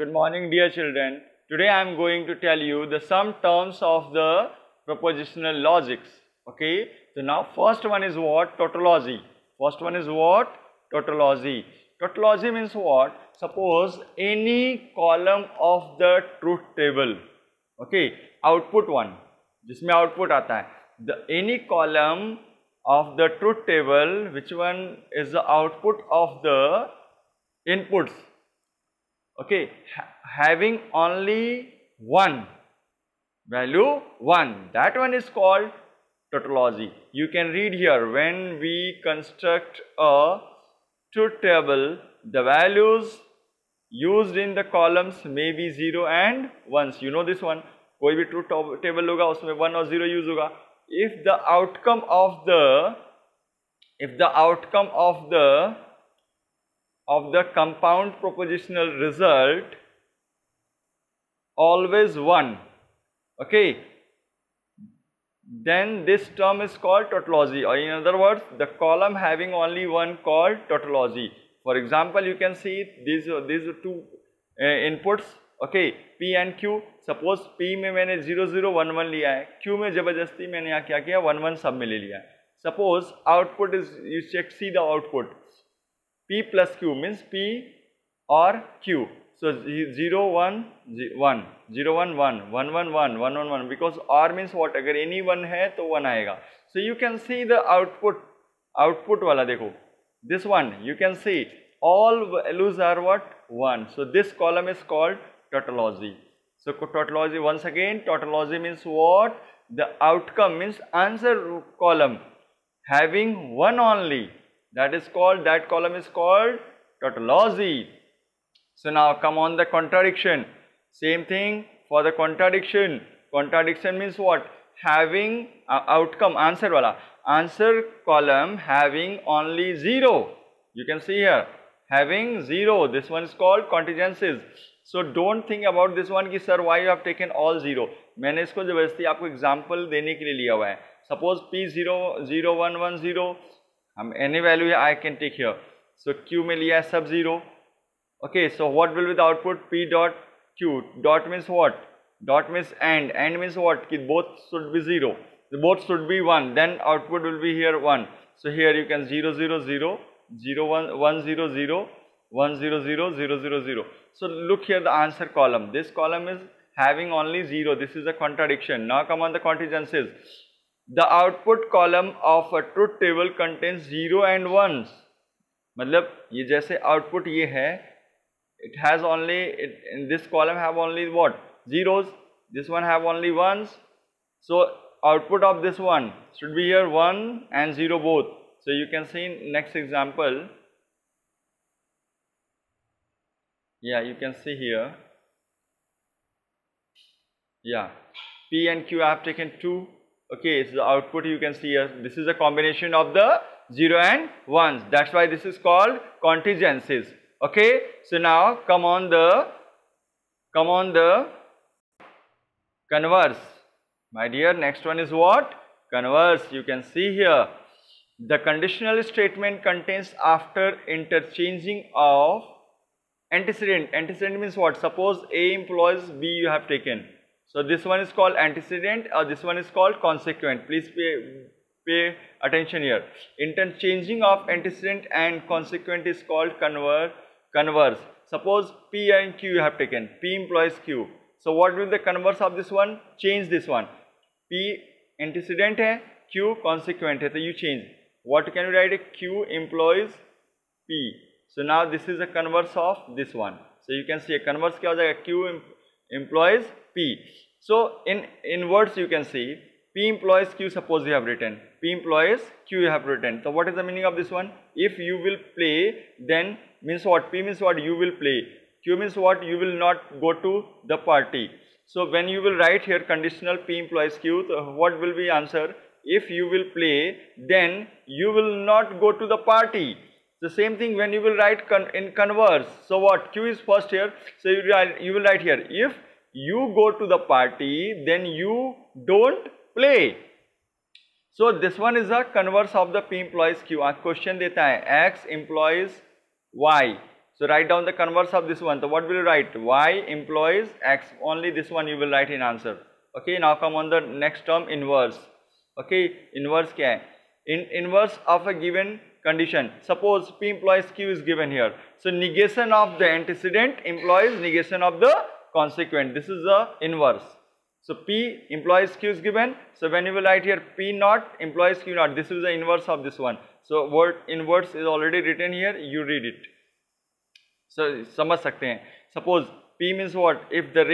Good morning, dear children. Today I am going to tell you the some terms of the propositional logics. Okay. So now first one is what? Tautology. First one is what? Tautology. Tautology means what? Suppose any column of the truth table. Okay. Output one. जिसमें output आता है. The any column of the truth table, which one is the output of the inputs? Okay, having only one value, one, that one is called tautology. You can read here, when we construct a truth table, the values used in the columns may be 0 and 1s. You know this one. कोई भी truth table होगा उसमें 1 और 0 use होगा. If the outcome of the compound propositional result always 1, okay, then this term is called tautology, or in other words, the column having only one called tautology. For example, you can see these two inputs, okay, P and Q. Suppose P में मैंने 0 0 1 1 लिया है, Q में जबरदस्ती मैंने यहाँ क्या किया 1 1 सब में ले लिया. Suppose output is, you check, see the output, P plus Q means P or Q. So 0 1 1 0 1 1 1 1 1 1 1 1, because or means what, अगर any one है तो 1 आएगा. So you can see the output वाला देखो, this one you can see all values are what, 1. So this column is called tautology. So tautology, once again, tautology means what? The outcome means answer column having one only, that column is called tautology. So now come on the contradiction. Same thing for the contradiction. Contradiction means what? Having outcome, answer wala, answer column having only 0. You can see here, having 0. This one is called contingencies. So don't think about this one कि sir why you have taken all 0. मैंने इसको जबरदस्ती आपको example देने के लिए लिया हुआ है. Suppose P 0 0 1 1 0, any value I can take here. So Q में लिया है सब 0. Okay, so what will be the output? P dot Q. Dot means what? Dot means and means what? Ki both should be 0. Both should be 1. Then output will be here 1. So here you can 0 0 0 0 1 1 0 0 1 0 0 0 0 0. So look here, the answer column. This column is having only 0. This is a contradiction. Now come on the contingencies. The output column of a truth table contains 0 and 1s. मतलब ये जैसे output ये है, it has only, in this column have only what? Zeros. This one have only 1s. So output of this one should be here 1 and 0 both. So you can see in next example. Yeah, you can see here. Yeah, P and Q I have taken 2. Okay, so the output you can see here. This is a combination of the 0 and 1s. That's why this is called contingencies. Okay, so now come on the converse. My dear, next one is what? Converse. You can see here. The conditional statement contains after interchanging of antecedent. Antecedent means what? Suppose A employs B you have taken. So this one is called antecedent, or this one is called consequent. Please pay attention here. Interchanging of antecedent and consequent is called converse. Suppose P and Q you have taken. P employs Q. So what will be the converse of this one? Change this one. P antecedent hai, Q consequent hai, so you change. What can you write? Q employs P. So now this is a converse of this one. So you can see a converse क्या हो जाएगा? Q employs P. So in words you can see P employs Q. Suppose you have written P employs Q you have written. So what is the meaning of this one? If you will play, then means what? P means what? You will play. Q means what? You will not go to the party. So when you will write here conditional P employs Q, so what will be answer? If you will play, then you will not go to the party. The same thing when you will write in converse. So what? Q is first here. So you will write here, if you go to the party, then you don't play. So this one is a converse of the P employs Q. Question देता है X employs Y. So write down the converse of this one. So what will you write? Y employs X. Only this one you will write in answer. Okay, now come on the next term, inverse. Okay, inverse क्या है? Inverse of a given condition. Suppose P implies Q is given here. So negation of the antecedent implies negation of the consequent. This is the inverse. So P implies Q is given. So when you will write here P naught implies Q naught. This is the inverse of this one. So word inverse is already written here. You read it. So समझ सकते हैं. Suppose P means what? If the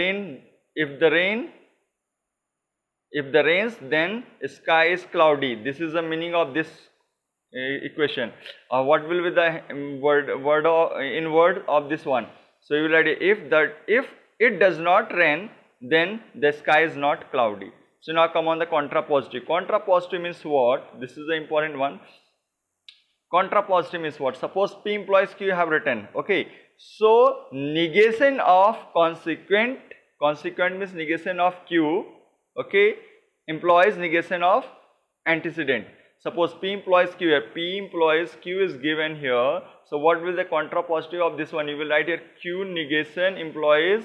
rains, then sky is cloudy. This is the meaning of this equation. What will be the word of this one? So you will write if it does not rain, then the sky is not cloudy. So now come on the contrapositive. Contrapositive means what? This is the important one. Contrapositive means what? Suppose P implies Q you have written. Okay. So negation of consequent means negation of Q. Okay. Implies negation of antecedent. Suppose P implies Q here. P implies Q is given here. So what will the contrapositive of this one? You will write here Q negation implies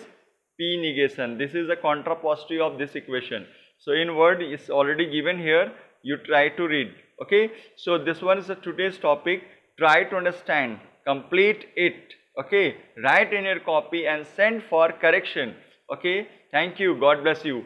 P negation. This is the contrapositive of this equation. So in word is already given here. You try to read. Okay. So this one is today's topic. Try to understand. Complete it. Okay. Write in your copy and send for correction. Okay. Thank you. God bless you.